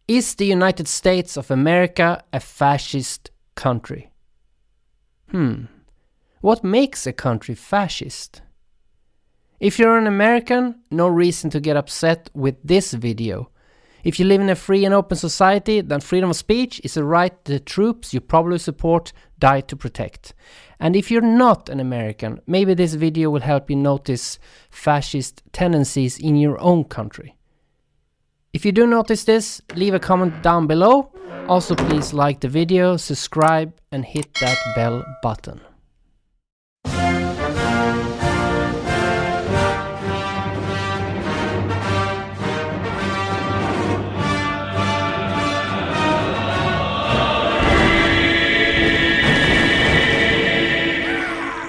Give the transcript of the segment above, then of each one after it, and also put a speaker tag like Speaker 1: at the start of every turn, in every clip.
Speaker 1: Is the United States of America a fascist country? What makes a country fascist? If you're an American, no reason to get upset with this video. If you live in a free and open society, then freedom of speech is a right the troops you probably support die to protect. And if you're not an American, maybe this video will help you notice fascist tendencies in your own country. If you do notice this, leave a comment down below. Also, please like the video, subscribe, and hit that bell button.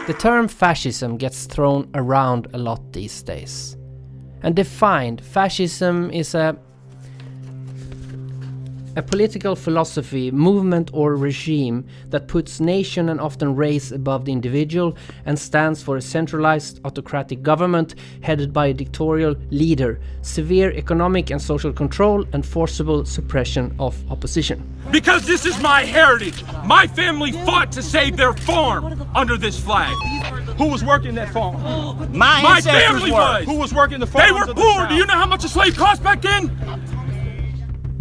Speaker 1: The term fascism gets thrown around a lot these days. And defined, fascism is a political philosophy, movement or regime that puts nation and often race above the individual and stands for a centralized autocratic government headed by a dictatorial leader, severe economic and social control, and forcible suppression of opposition.
Speaker 2: Because this is my heritage. My family fought to save their farm under this flag.
Speaker 3: Who was working that farm?
Speaker 2: My family was.
Speaker 3: Who was working the farm?
Speaker 2: They were poor. Do you know how much a slave cost back then?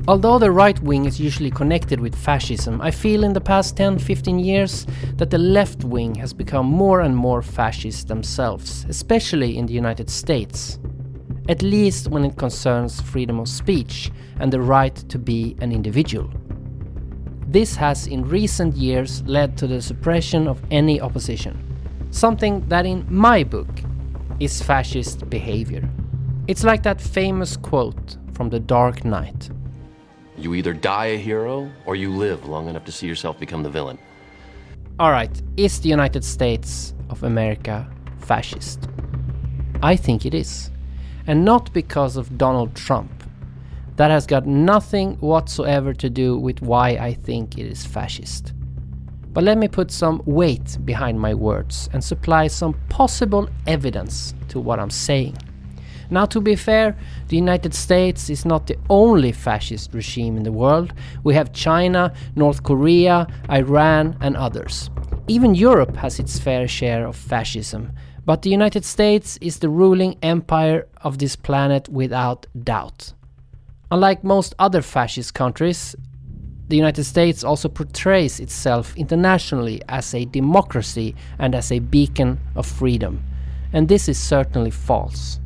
Speaker 1: Although the right wing is usually connected with fascism, I feel in the past 10-15 years that the left wing has become more and more fascist themselves, especially in the United States. At least when it concerns freedom of speech and the right to be an individual. This has in recent years led to the suppression of any opposition. Something that in my book is fascist behavior. It's like that famous quote from The Dark Knight.
Speaker 4: You either die a hero or you live long enough to see yourself become the villain.
Speaker 1: Alright, is the United States of America fascist? I think it is. And not because of Donald Trump. That has got nothing whatsoever to do with why I think it is fascist. But let me put some weight behind my words and supply some possible evidence to what I'm saying. Now, to be fair, the United States is not the only fascist regime in the world. We have China, North Korea, Iran, and others. Even Europe has its fair share of fascism, but the United States is the ruling empire of this planet without doubt. Unlike most other fascist countries, the United States also portrays itself internationally as a democracy and as a beacon of freedom. And this is certainly false.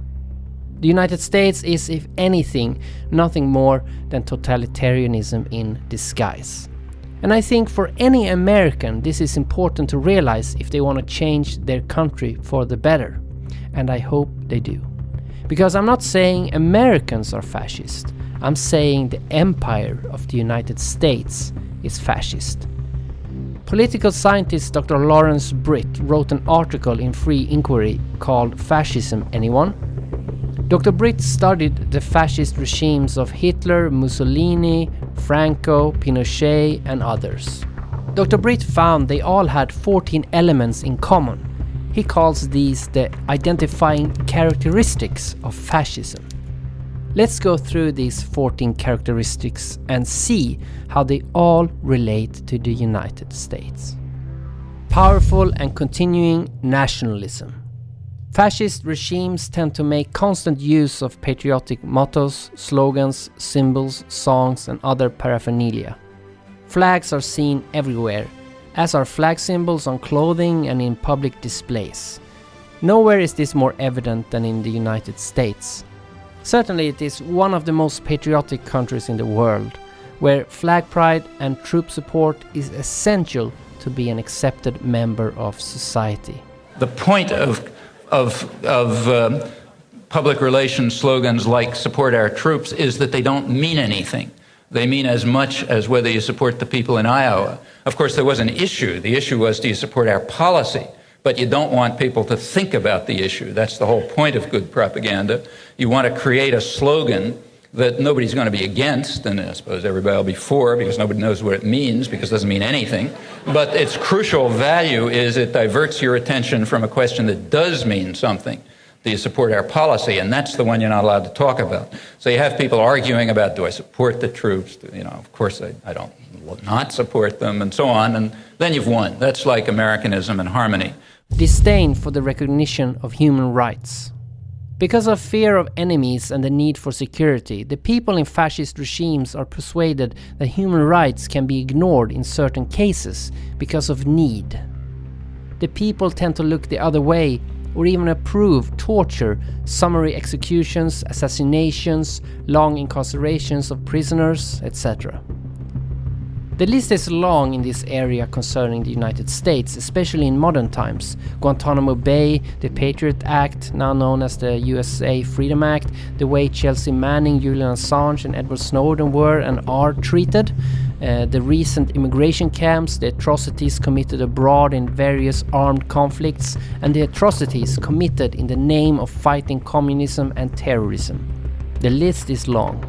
Speaker 1: The United States is, if anything, nothing more than totalitarianism in disguise. And I think for any American this is important to realize if they want to change their country for the better. And I hope they do. Because I'm not saying Americans are fascist. I'm saying the empire of the United States is fascist. Political scientist Dr. Lawrence Britt wrote an article in Free Inquiry called Fascism Anyone? Dr. Britt studied the fascist regimes of Hitler, Mussolini, Franco, Pinochet, and others. Dr. Britt found they all had 14 elements in common. He calls these the identifying characteristics of fascism. Let's go through these 14 characteristics and see how they all relate to the United States. Powerful and continuing nationalism. Fascist regimes tend to make constant use of patriotic mottos, slogans, symbols, songs, and other paraphernalia. Flags are seen everywhere, as are flag symbols on clothing and in public displays. Nowhere is this more evident than in the United States. Certainly it is one of the most patriotic countries in the world, where flag pride and troop support is essential to be an accepted member of society.
Speaker 5: The point of public relations slogans like support our troops is that they don't mean anything. They mean as much as whether you support the people in Iowa. Of course, there was an issue. The issue was, do you support our policy? But you don't want people to think about the issue. That's the whole point of good propaganda. You want to create a slogan that nobody's going to be against, and I suppose everybody will be for, because nobody knows what it means, because it doesn't mean anything. But its crucial value is it diverts your attention from a question that does mean something. do you support our policy? And that's the one you're not allowed to talk about. So you have people arguing about, do I support the troops? You know, of course I don't not support them, and so on. And then you've won. That's like Americanism and harmony.
Speaker 1: Disdain for the recognition of human rights. Because of fear of enemies and the need for security, the people in fascist regimes are persuaded that human rights can be ignored in certain cases because of need. The people tend to look the other way or even approve torture, summary executions, assassinations, long incarcerations of prisoners, etc. The list is long in this area concerning the United States, especially in modern times. Guantanamo Bay, the Patriot Act, now known as the USA Freedom Act, the way Chelsea Manning, Julian Assange and Edward Snowden were and are treated, the recent immigration camps, the atrocities committed abroad in various armed conflicts, and the atrocities committed in the name of fighting communism and terrorism. The list is long.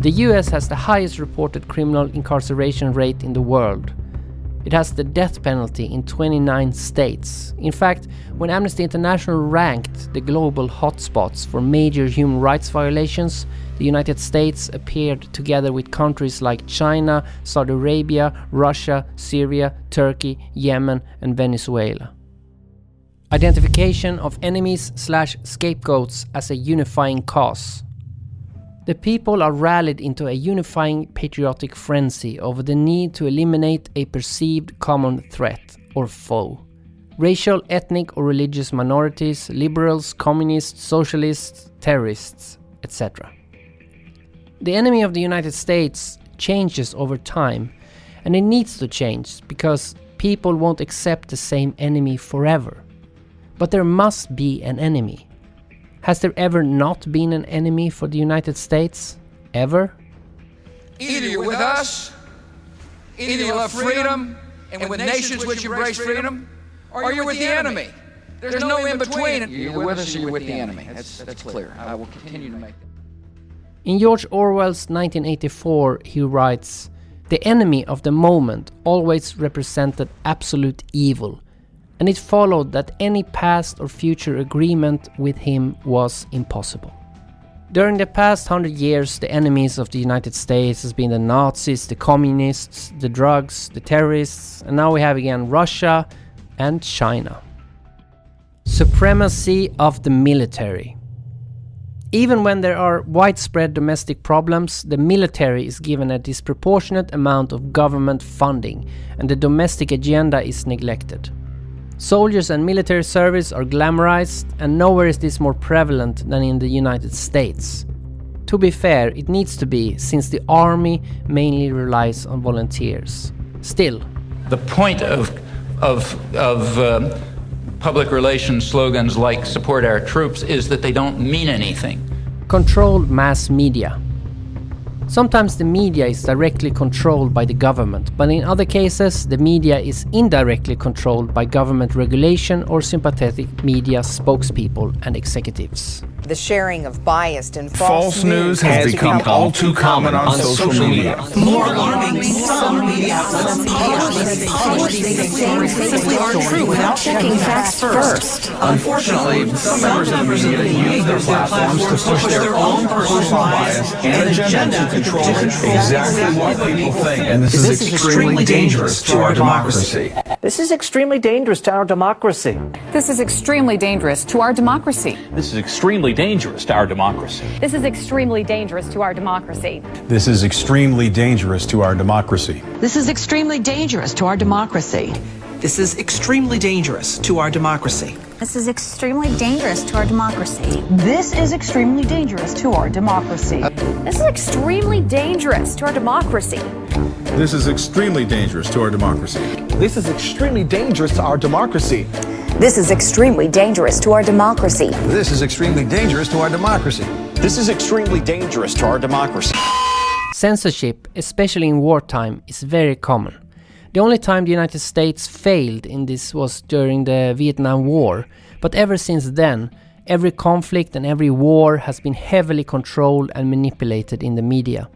Speaker 1: The US has the highest reported criminal incarceration rate in the world. It has the death penalty in 29 states. In fact, when Amnesty International ranked the global hotspots for major human rights violations, the United States appeared together with countries like China, Saudi Arabia, Russia, Syria, Turkey, Yemen, and Venezuela. Identification of enemies/scapegoats as a unifying cause. The people are rallied into a unifying patriotic frenzy over the need to eliminate a perceived common threat or foe. Racial, ethnic or religious minorities, liberals, communists, socialists, terrorists, etc. The enemy of the United States changes over time, and it needs to change because people won't accept the same enemy forever. But there must be an enemy. Has there ever not been an enemy for the United States? Ever?
Speaker 6: Either you're with us, either you love freedom and with nations which embrace freedom, or you're with the enemy. There's no in between. You're with us or you're with the enemy. That's clear. I will continue to make that.
Speaker 1: In George Orwell's 1984, he writes, "The enemy of the moment always represented absolute evil, and it followed that any past or future agreement with him was impossible." During the past 100 years, the enemies of the United States has been the Nazis, the communists, the drugs, the terrorists, and now we have again Russia and China. Supremacy of the military. Even when there are widespread domestic problems, the military is given a disproportionate amount of government funding, and the domestic agenda is neglected. Soldiers and military service are glamorized, and nowhere is this more prevalent than in the United States. To be fair, it needs to be, since the army mainly relies on volunteers. Still,
Speaker 5: The point of public relations slogans like support our troops is that they don't mean anything.
Speaker 1: controlled mass media. Sometimes the media is directly controlled by the government, but in other cases the media is indirectly controlled by government regulation or sympathetic media spokespeople and executives.
Speaker 7: The sharing of biased and
Speaker 8: False news has become all too common on social media.
Speaker 9: More alarming, some media outlets publish things simply aren't true without checking facts first.
Speaker 8: Unfortunately, some members of the media use their platforms to push their own personal bias and agenda to control exactly what people think. And this is extremely dangerous to our democracy.
Speaker 10: This is extremely dangerous to our democracy.
Speaker 11: This is extremely dangerous to our democracy.
Speaker 3: This is extremely dangerous to our democracy.
Speaker 11: This is extremely dangerous to our democracy.
Speaker 12: This is extremely dangerous to our democracy.
Speaker 9: This is extremely dangerous to our democracy.
Speaker 13: This is extremely dangerous to our democracy.
Speaker 14: This is extremely dangerous to our democracy.
Speaker 15: This is extremely dangerous to our democracy.
Speaker 16: This is extremely dangerous to our democracy.
Speaker 12: This is extremely dangerous to our democracy.
Speaker 17: This is extremely dangerous to our democracy.
Speaker 18: This is extremely dangerous to our democracy.
Speaker 19: This is extremely dangerous to our democracy.
Speaker 20: This is extremely dangerous to our democracy.
Speaker 1: Censorship, especially in wartime, is very common. The only time the United States failed in this was during the Vietnam War, but ever since then, every conflict and every war has been heavily controlled and manipulated in the media.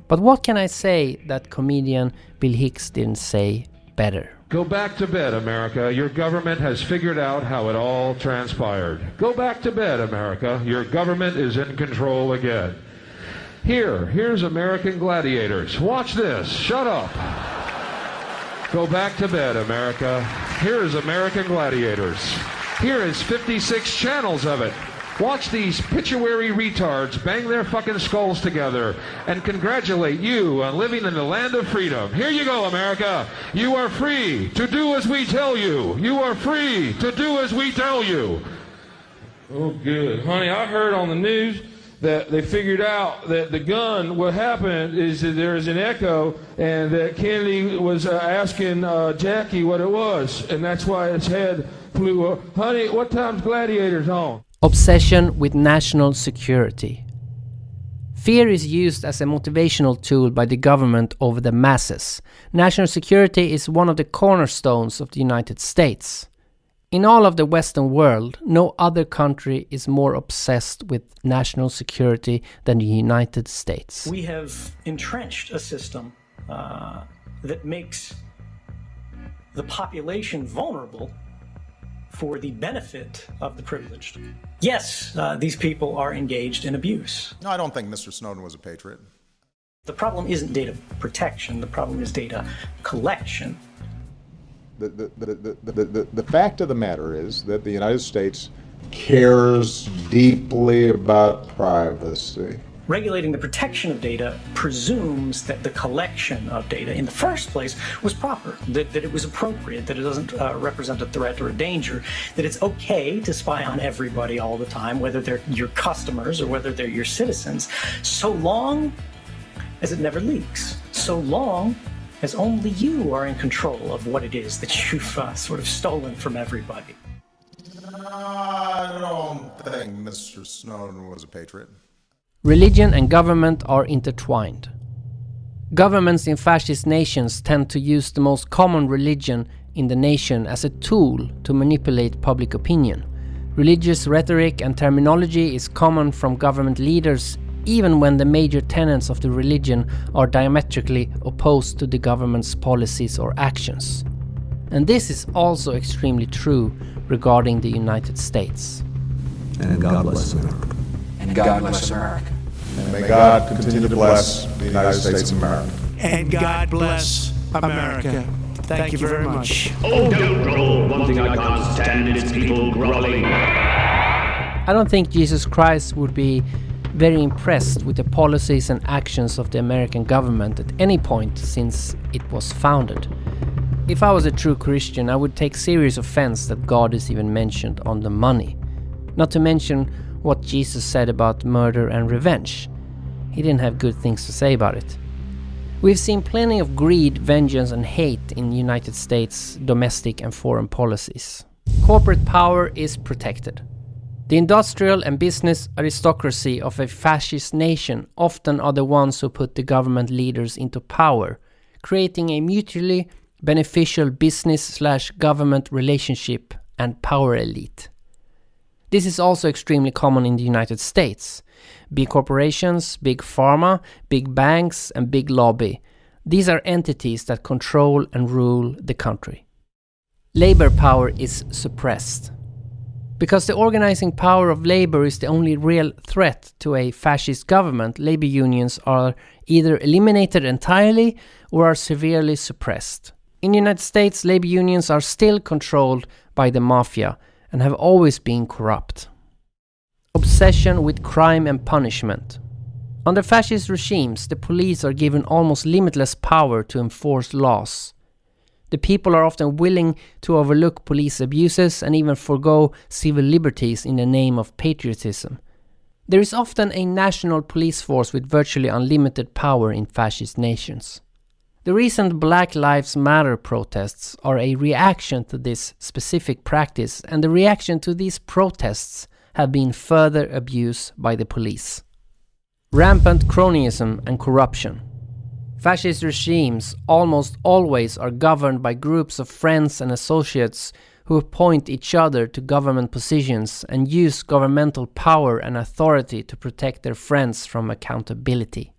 Speaker 1: But what can I say that comedian Bill Hicks didn't say better?
Speaker 21: Go back to bed, America. Your government has figured out how it all transpired. Go back to bed, America. Your government is in control again. Here's American gladiators. Watch this. Shut up. Go back to bed, America. Here is American gladiators. Here is 56 channels of it. Watch these pituitary retards bang their fucking skulls together and congratulate you on living in the land of freedom. Here you go, America. You are free to do as we tell you. You are free to do as we tell you. Oh, good. Honey, I heard on the news that they figured out that the gun, what happened is that there is an echo and that Kennedy was asking Jackie what it was, and that's why his head flew up. Honey, what time's Gladiators on?
Speaker 1: Obsession with national security. Fear is used as a motivational tool by the government over the masses. National security is one of the cornerstones of the United States. In all of the Western world, no other country is more obsessed with national security than the United States.
Speaker 10: We have entrenched a system that makes the population vulnerable for the benefit of the privileged. Yes, these people are engaged in abuse.
Speaker 12: No, I don't think Mr. Snowden was a patriot.
Speaker 10: The problem isn't data protection, the problem is data collection.
Speaker 12: The fact of the matter is that the United States cares deeply about privacy.
Speaker 10: Regulating the protection of data presumes that the collection of data in the first place was proper, that it was appropriate, that it doesn't represent a threat or a danger, that it's okay to spy on everybody all the time, whether they're your customers or whether they're your citizens, so long as it never leaks, so long as only you are in control of what it is that you've sort of stolen from everybody.
Speaker 12: I don't think Mr. Snowden was a patriot.
Speaker 1: Religion and government are intertwined. Governments in fascist nations tend to use the most common religion in the nation as a tool to manipulate public opinion. Religious rhetoric and terminology is common from government leaders even when the major tenets of the religion are diametrically opposed to the government's policies or actions. And this is also extremely true regarding the United States.
Speaker 8: And God bless America.
Speaker 6: And God bless America.
Speaker 12: And may God continue to bless the United States of America.
Speaker 22: And God bless America. Thank you very much.
Speaker 23: Oh, don't growl. One thing I can't stand is people growling.
Speaker 1: I don't think Jesus Christ would be very impressed with the policies and actions of the American government at any point since it was founded. If I was a true Christian, I would take serious offense that God is even mentioned on the money. Not to mention what Jesus said about murder and revenge. He didn't have good things to say about it. We've seen plenty of greed, vengeance and hate in the United States' domestic and foreign policies. Corporate power is protected. The industrial and business aristocracy of a fascist nation often are the ones who put the government leaders into power, creating a mutually beneficial business/government relationship and power elite. This is also extremely common in the United States. Big corporations, big pharma, big banks, and big lobby. These are entities that control and rule the country. Labor power is suppressed. Because the organizing power of labor is the only real threat to a fascist government, labor unions are either eliminated entirely or are severely suppressed. In the United States, labor unions are still controlled by the mafia and have always been corrupt. Obsession with crime and punishment. Under fascist regimes, the police are given almost limitless power to enforce laws. The people are often willing to overlook police abuses and even forego civil liberties in the name of patriotism. There is often a national police force with virtually unlimited power in fascist nations. The recent Black Lives Matter protests are a reaction to this specific practice, and the reaction to these protests have been further abuse by the police. Rampant cronyism and corruption. Fascist regimes almost always are governed by groups of friends and associates who appoint each other to government positions and use governmental power and authority to protect their friends from accountability.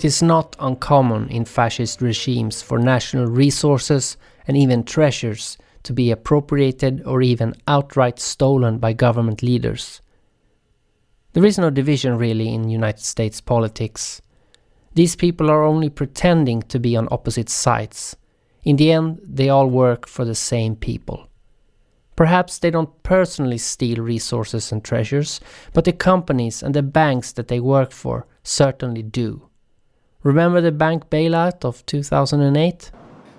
Speaker 1: is not uncommon in fascist regimes for national resources and even treasures to be appropriated or even outright stolen by government leaders. There is no division really in United States politics. These people are only pretending to be on opposite sides. In the end, they all work for the same people. Perhaps they don't personally steal resources and treasures, but the companies and the banks that they work for certainly do. Remember the bank bailout of 2008?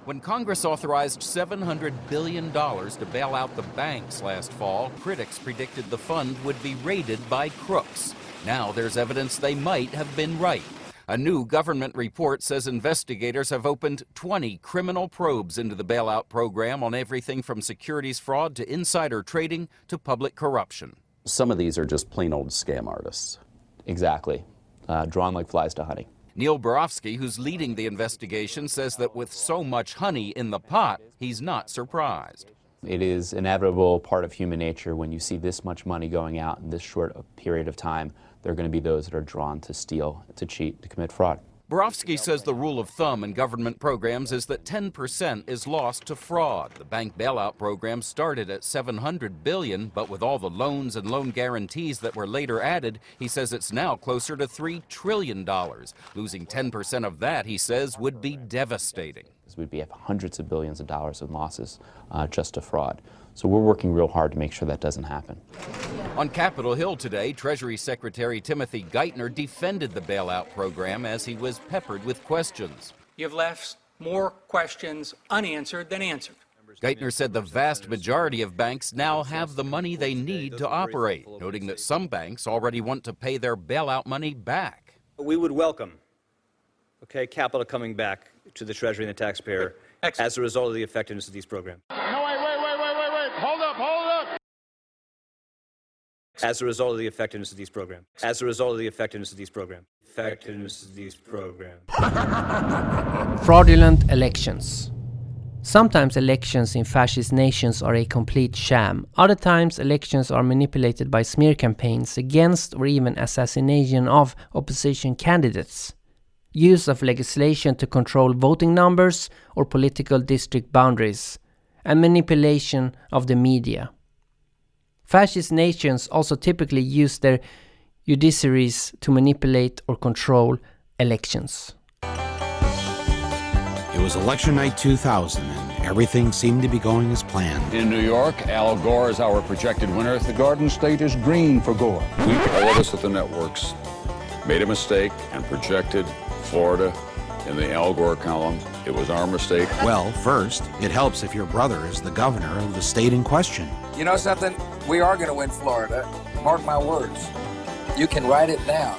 Speaker 2: When Congress authorized $700 billion to bail out the banks last fall, critics predicted the fund would be raided by crooks. Now there's evidence they might have been right. A new government report says investigators have opened 20 criminal probes into the bailout program on everything from securities fraud to insider trading to public corruption.
Speaker 4: Some of these are just plain old scam artists. Exactly. Drawn like flies to honey.
Speaker 2: Neil Borofsky, who's leading the investigation, says that with so much honey in the pot, he's not surprised.
Speaker 4: It is an inevitable part of human nature. When you see this much money going out in this short period of time, there are going to be those that are drawn to steal, to cheat, to commit fraud.
Speaker 2: Borofsky says the rule of thumb in government programs is that 10% is lost to fraud. The bank bailout program started at $700 billion, but with all the loans and loan guarantees that were later added, he says it's now closer to $3 trillion. Losing 10% of that, he says, would be devastating.
Speaker 4: We'd be at hundreds of billions of dollars in losses just to fraud. So we're working real hard to make sure that doesn't happen.
Speaker 2: On Capitol Hill today, Treasury Secretary Timothy Geithner defended the bailout program as he was peppered with questions.
Speaker 5: You've left more questions unanswered than answered.
Speaker 2: Geithner said the vast majority of banks now have the money they need to operate, noting that some banks already want to pay their bailout money back.
Speaker 24: We would welcome, capital coming back to the Treasury and the taxpayer as a result of the effectiveness of these programs.
Speaker 22: No, wait. Hold up.
Speaker 24: As a result of the effectiveness of these programs. As a result of the effectiveness of these programs.
Speaker 1: Fraudulent elections. Sometimes elections in fascist nations are a complete sham. Other times elections are manipulated by smear campaigns against or even assassination of opposition candidates. Use of legislation to control voting numbers or political district boundaries, and manipulation of the media. Fascist nations also typically use their judiciaries to manipulate or control elections.
Speaker 25: It was election night 2000 and everything seemed to be going as planned.
Speaker 26: In New York, Al Gore is our projected winner. The Garden State is green for Gore. All of us at the networks made a mistake and projected Florida in the Al Gore column. It was our mistake.
Speaker 25: Well, first, it helps if your brother is the governor of the state in question.
Speaker 6: You know something? We are going to win Florida. Mark my words. You can write it down.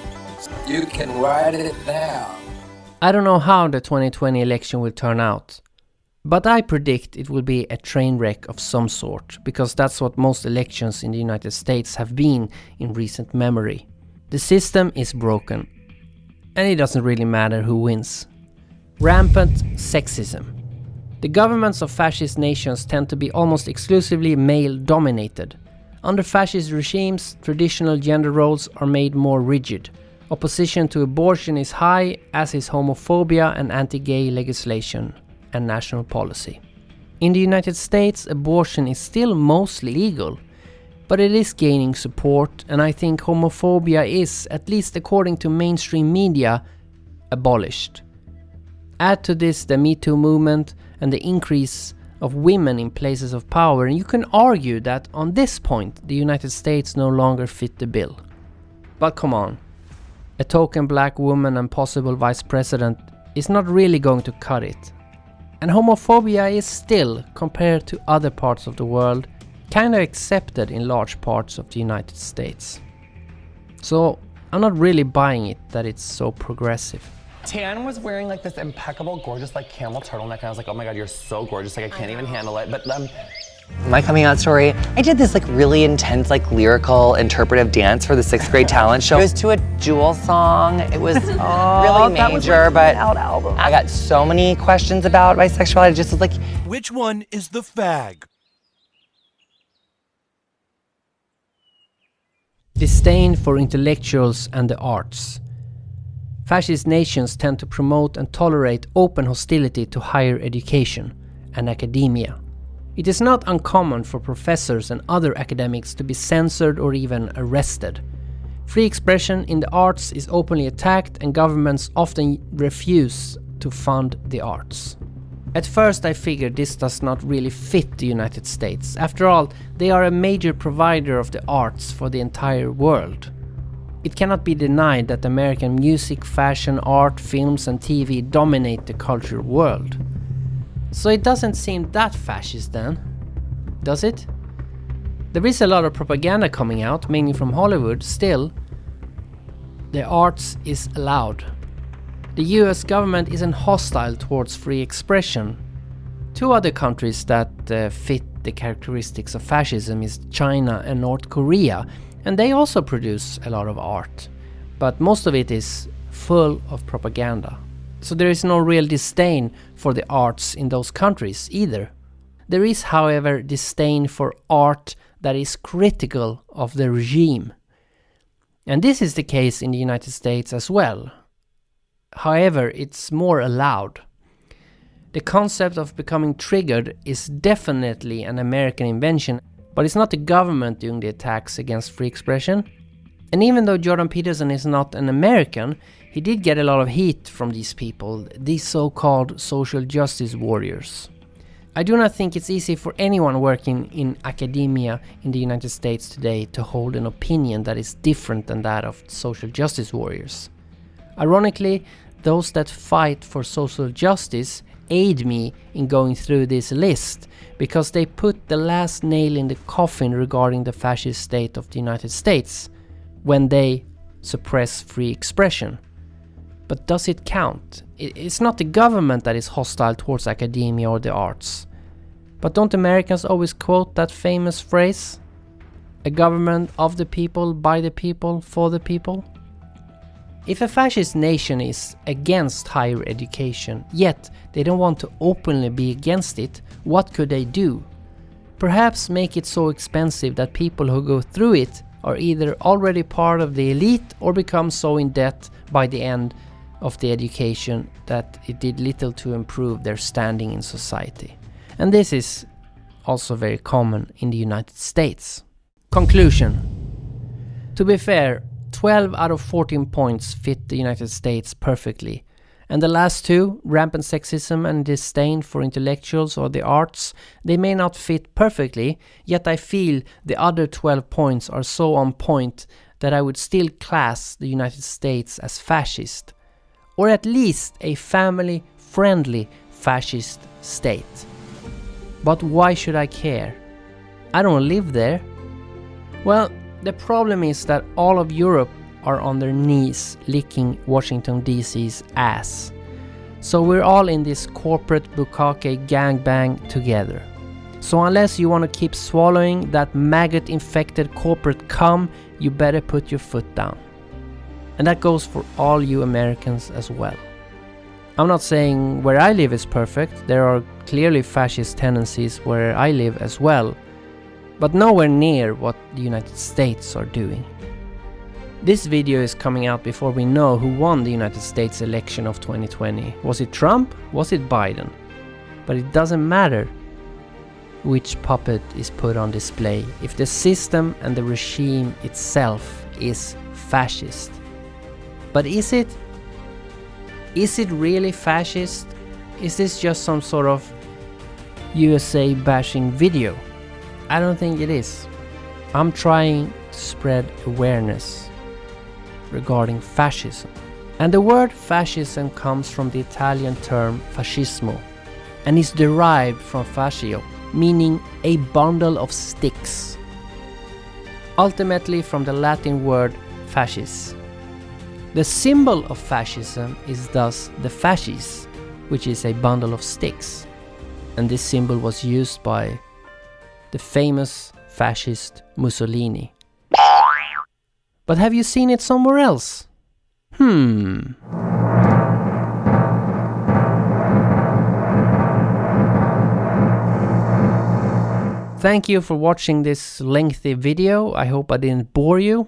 Speaker 6: You can write it down.
Speaker 1: I don't know how the 2020 election will turn out, but I predict it will be a train wreck of some sort, because that's what most elections in the United States have been in recent memory. The system is broken, and it doesn't really matter who wins. Rampant sexism. The governments of fascist nations tend to be almost exclusively male-dominated. Under fascist regimes, traditional gender roles are made more rigid. Opposition to abortion is high, as is homophobia and anti-gay legislation and national policy. In the United States, abortion is still mostly legal, but it is gaining support, and I think homophobia is, at least according to mainstream media, abolished. Add to this the Me Too movement and the increase of women in places of power, and you can argue that on this point the United States no longer fit the bill. But come on, a token black woman and possible vice president is not really going to cut it. And homophobia is still, compared to other parts of the world, kind of accepted in large parts of the United States. So I'm not really buying it that it's so progressive.
Speaker 27: Tan was wearing like this impeccable, gorgeous like camel turtleneck, and I was like, oh my god, you're so gorgeous, like I can't even handle it. But
Speaker 28: my coming out story, I did this like really intense, like lyrical, interpretive dance for the 6th grade talent show. It was to a Jewel song. It was really major, but I got so many questions about my sexuality. I just was like,
Speaker 22: which one is the fag?
Speaker 1: Disdain for intellectuals and the arts. Fascist nations tend to promote and tolerate open hostility to higher education and academia. It is not uncommon for professors and other academics to be censored or even arrested. Free expression in the arts is openly attacked, and governments often refuse to fund the arts. At first I figured this does not really fit the United States. After all, they are a major provider of the arts for the entire world. It cannot be denied that American music, fashion, art, films and TV dominate the cultural world. So it doesn't seem that fascist then, does it? There is a lot of propaganda coming out, mainly from Hollywood. Still, the arts is allowed. The US government isn't hostile towards free expression. Two other countries that fit the characteristics of fascism is China and North Korea, and they also produce a lot of art, but most of it is full of propaganda. So there is no real disdain for the arts in those countries either. There is, however, disdain for art that is critical of the regime. And this is the case in the United States as well. However, it's more allowed. The concept of becoming triggered is definitely an American invention, but it's not the government doing the attacks against free expression. And even though Jordan Peterson is not an American, he did get a lot of heat from these people, these so-called social justice warriors. I do not think it's easy for anyone working in academia in the United States today to hold an opinion that is different than that of social justice warriors. Ironically, those that fight for social justice aid me in going through this list, because they put the last nail in the coffin regarding the fascist state of the United States when they suppress free expression. But does it count? It's not the government that is hostile towards academia or the arts. But don't Americans always quote that famous phrase? A government of the people, by the people, for the people? If a fascist nation is against higher education, yet they don't want to openly be against it, what could they do? Perhaps make it so expensive that people who go through it are either already part of the elite or become so in debt by the end of the education that it did little to improve their standing in society. And this is also very common in the United States. Conclusion. To be fair, 12 out of 14 points fit the United States perfectly. And the last two, rampant sexism and disdain for intellectuals or the arts, they may not fit perfectly, yet I feel the other 12 points are so on point that I would still class the United States as fascist. Or at least a family-friendly fascist state. But why should I care? I don't live there. Well, the problem is that all of Europe are on their knees licking Washington DC's ass. So we're all in this corporate bukkake gangbang together. So unless you want to keep swallowing that maggot-infected corporate cum, you better put your foot down. And that goes for all you Americans as well. I'm not saying where I live is perfect. There are clearly fascist tendencies where I live as well, but nowhere near what the United States are doing. This video is coming out before we know who won the United States election of 2020. Was it Trump? Was it Biden? But it doesn't matter which puppet is put on display if the system and the regime itself is fascist. But is it? Is it really fascist? Is this just some sort of USA bashing video? I don't think it is. I'm trying to spread awareness regarding fascism. And the word fascism comes from the Italian term fascismo and is derived from fascio, meaning a bundle of sticks. Ultimately from the Latin word fascis. The symbol of fascism is thus the fascis, which is a bundle of sticks. And this symbol was used by the famous fascist Mussolini. But have you seen it somewhere else? Thank you for watching this lengthy video. I hope I didn't bore you.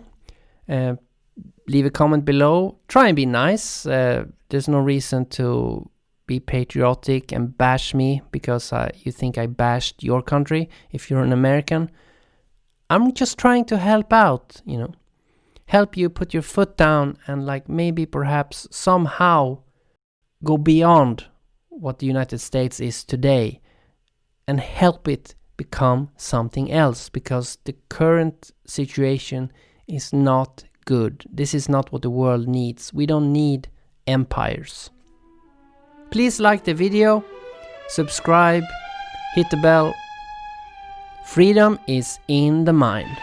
Speaker 1: leave a comment below. Try and be nice. There's no reason to be patriotic and bash me because you think I bashed your country if you're an American. I'm just trying to help out, you know. Help you put your foot down and like maybe perhaps somehow go beyond what the United States is today and help it become something else, because the current situation is not good. This is not what the world needs. We don't need empires. Please like the video, subscribe, hit the bell. Freedom is in the mind.